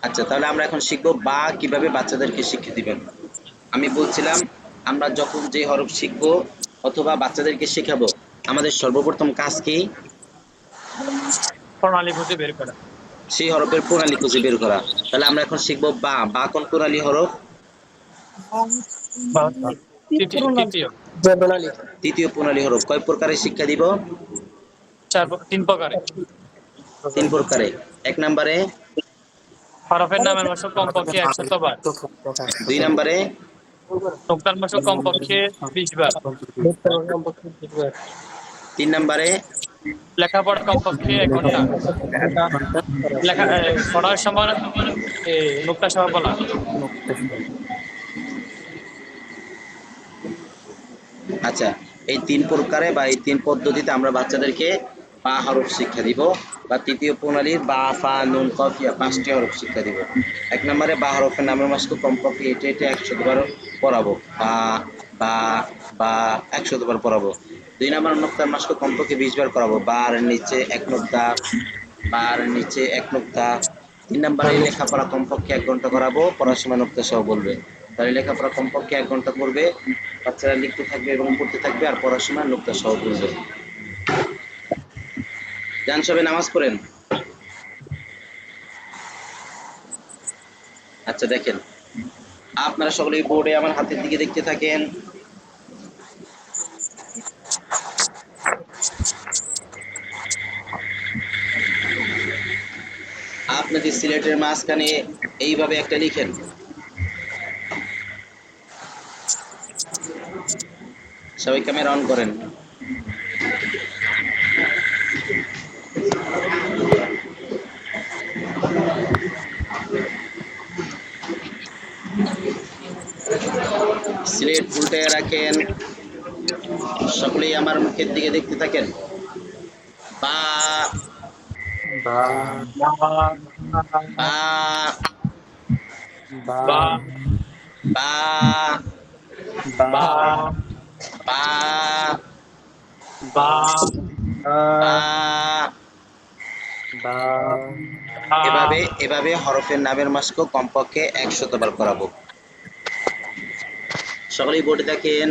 আচ্ছা, তাহলে আমরা এখন শিখব বা কিভাবে বাচ্চাদেরকে শিক্ষা দিবেন। আমি বলছিলাম আমরা যখন যে হরফ শিখব অথবা বাচ্চাদেরকে শেখাবো, আমাদের সর্বপ্রথম কাজ কি? প্রণালী খুঁজে বের করা। সেই হরফের প্রণালী খুঁজে বের করা। তাহলে আমরা এখন শিখব বা। বা কোন প্রণালী হরফ? বা তৃতীয় তৃতীয় প্রণালী হরফ। কয় প্রকারে শিক্ষা দিব? তিন প্রকারে। তিন প্রকারে। এক নম্বরে, হরফের নামের মাসক কমপক্ষে 100 বার, দুই নম্বরে, নোক্তার মাসক কমপক্ষে 20 বার, তিন নম্বরে, লেখাপড়া কমপক্ষে 1 ঘন্টা, লেখা পড়ার সময় নোক্তা সহ বলা। আচ্ছা, এই তিন প্রকারে বা এই তিন পদ্ধতিতে আমরা বাচ্চাদেরকে বা হরফ শিক্ষা দিব, বা তৃতীয় প্রণালীর বা ফা নুন কফ ইয়া পাঁচটি হরফ শিক্ষা দিব। এক নম্বরে বা হরফের নামের মাসকে কমপক্ষে এটা 100 বার পড়াবো। বা বা বা 100 বার পড়াবো। দুই নম্বর নোক্তার মাসকে কমপক্ষে 20 বার করাবো। বার নিচে এক নোক্তা, বার নিচে এক নোক্তা। তিন নম্বরে লেখাপড়া কমপক্ষে 1 ঘন্টা করাবো, পড়ার সময় নোক্তা সহ বলবে। তাহলে লেখাপড়া কমপক্ষে 1 ঘন্টা করবে, বাচ্চারা লিখতে থাকবে এবং পড়তে থাকবে, আর পড়ার সময় নোক্তা সহ বলবে। যান সবাই নামাজ পড়েন। আচ্ছা দেখেন, আপনারা সকলেই বোর্ডে আমার হাতের দিকে দেখতে থাকেন। আপনাদের সিলেটের মাঝখানে এইভাবে একটা লিখেন। সবাই ক্যামেরা অন করেন। সিলেট উল্টে রাখেন। সকলেই আমার মুখের দিকে দেখতে থাকেন। বা বা বা বা বা বা বা বা এভাবে এভাবে হরফের নামের মাস্কও কমপক্ষে 100 বার করাবো। সকলেই বোর্ডে দেখেন।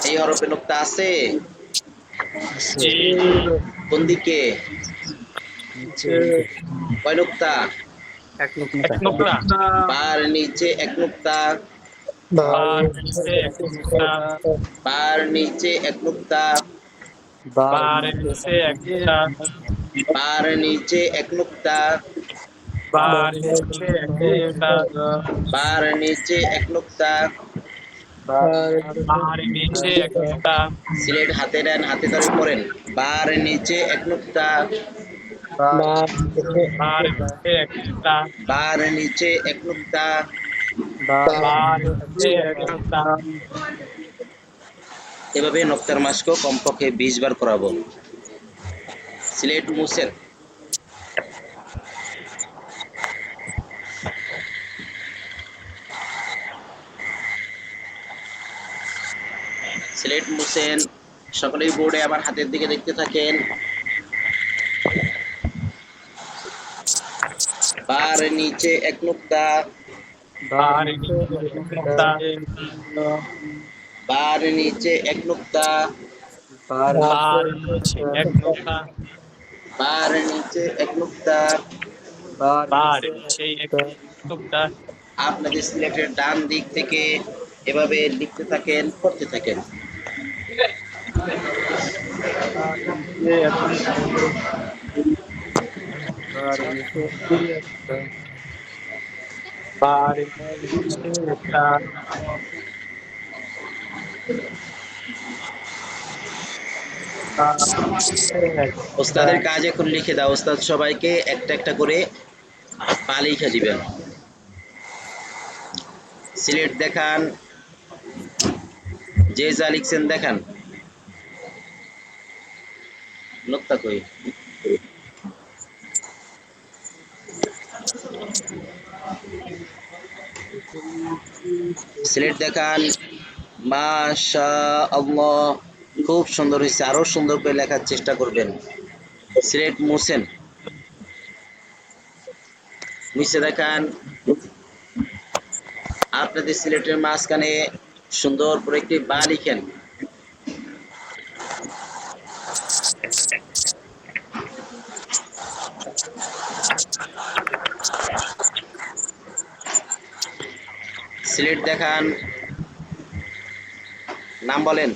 এই হরফে নোক্তা আছে? কোন দিকে? কয় নোক্তা? এক নোক্তা, বার নিচে এক নোক্তা, বার নিচে এক নোক্তা, বার নিচে এক নোক্তা, বার নিচে এক নোক্তা, বার নিচে এক নোক্তা, বার নিচে এক নোক্তা, বার নিচে এক নোক্তা। বার নিচে এক নোক্তা, সিলেট হাতে নেন, হাতে ধরে পড়েন। বার নিচে এক নোক্তা, বার নিচে এক নোক্তা, বার নিচে এক নোক্তা। বার নিচে এক নোক্তা। এভাবে নোক্তার মাস্কও কমপক্ষে 20 বার করাবো। সিলেট মুছেন। সিলেট মুছেন। সকলেই বোর্ডে আমার হাতের দিকে দেখতে থাকেন। বার নিচে এক নোক্তা, বার নিচে এক নোক্তা, বার নিচে এক নোক্তা, বার নিচে এক নোক্তা, বার নিচে এক নোক্তা। বার নিচে এক নোক্তা। আপনাদের সিলেটের ডান দিক থেকে এভাবে লিখতে থাকেন, পড়তে থাকেন। বার নিচে একটা, ওস্তাদের কাজ এখন লিখে দাও। ওস্তাদ সবাইকে একটা একটা করে পা লিখে দিবেন। সিলেট দেখান, যে যা লিখছেন দেখান। নোক্তা কই? সিলেট দেখান। মাশাআল্লাহ, খুব সুন্দর হয়েছে, আরো সুন্দর করে লেখার চেষ্টা করবেন। সিলেট মুছেন। নিচে দেখান আপনাদের সিলেটের মাঝখানে সুন্দর করে একটি বা লিখেন। সিলেট দেখান, নাম বলেন।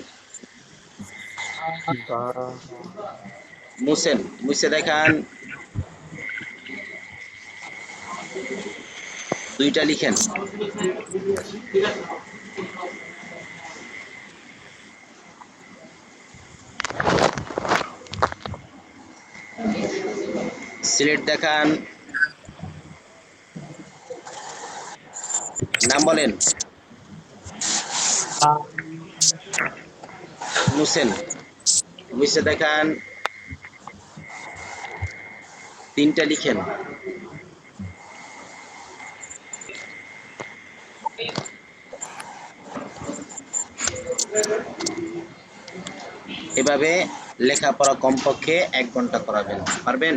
মুছেন, মুছে দেখান, দুইটা লিখেন। সিলেট দেখান, নাম বলেন। মুছেন, মুছে দেখান, তিনটা লিখেন। এভাবে লেখাপড়া কমপক্ষে 1 ঘন্টা করাবেন, পারবেন?